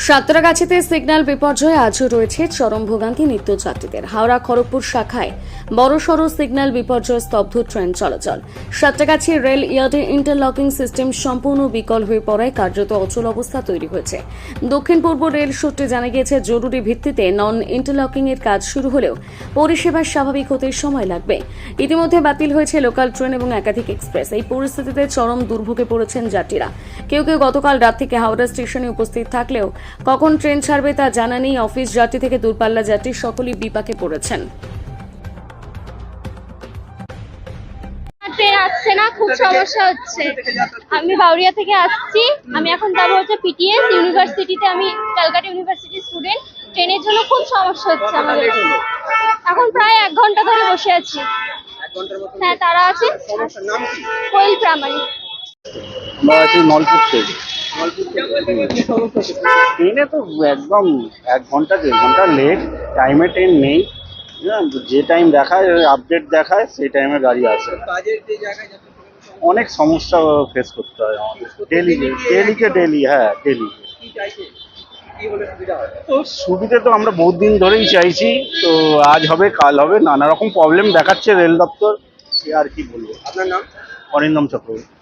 সাঁতরাগাছিতে signal বিপর্যয়ে আজও রয়েছে চরম ভোগান্তি নিত্যযাত্রীদের। হাওড়া খড়গপুর শাখায় বড়সড় সিগন্যাল বিপর্যয়ে স্তব্ধ ট্রেন চলাচল। সাঁতরাগাছি রেল ইয়ার্ডে ইন্টারলকিং সিস্টেম সম্পূর্ণ বিকল হয়ে পড়ায় কার্যত অচল অবস্থা তৈরি হয়েছে। দক্ষিণ পূর্ব রেল সূত্রে জানা গিয়েছে, জরুরি ভিত্তিতে নন ইন্টারলকিং এর কাজ শুরু হলেও পরিষেবা স্বাভাবিক হতে সময় লাগবে। ইতিমধ্যে বাতিল হয়েছে লোকাল ট্রেন এবং একাধিক এক্সপ্রেস। এই পরিস্থিতিতে চরম দুর্ভোগে পড়েছেন যাত্রীরা। কেউ কেউ গতকাল রাত থেকে হাওড়া স্টেশনে উপস্থিত থাকলেও কখন ট্রেন ছাড়বে তা জানা নেই। অফিস যাত্রী থেকে দূরপাল্লা যাত্রী সকলেই বিপাকে পড়েছেন। ট্রেন আসছে না, খুব সমস্যা হচ্ছে। আমি বাউরিয়া থেকে আসছি, আমি এখন যাবো হচ্ছে পিটিএস ইউনিভার্সিটিতে। আমি ক্যালকাটা ইউনিভার্সিটির স্টুডেন্ট। ট্রেনের জন্য খুব সমস্যা হচ্ছে আমাদের। এখন প্রায় 1 ঘন্টা ধরে বসে আছি। হ্যাঁ, তারা আছে। কোয়েল প্রাইমারি। আমরা আছি নলপুর থেকে। ট্রেনে তো একদম 1 ঘন্টা 1.5 ঘন্টা লেট। টাইমে ট্রেন নেই, যে টাইম দেখায় আপডেট দেখায় সেই টাইমে গাড়ি আসে। অনেক সমস্যা ফেস করতে হয় আমাদের ডেলি। হ্যাঁ, ডেলি। তো সুবিধে তো আমরা বহুত দিন ধরেই চাইছি, তো আজ হবে কাল হবে, নানা রকম প্রবলেম দেখাচ্ছে রেল দপ্তর। সে আর কি বলবো। আপনার নাম? অরিন্দম চক্রবর্তী।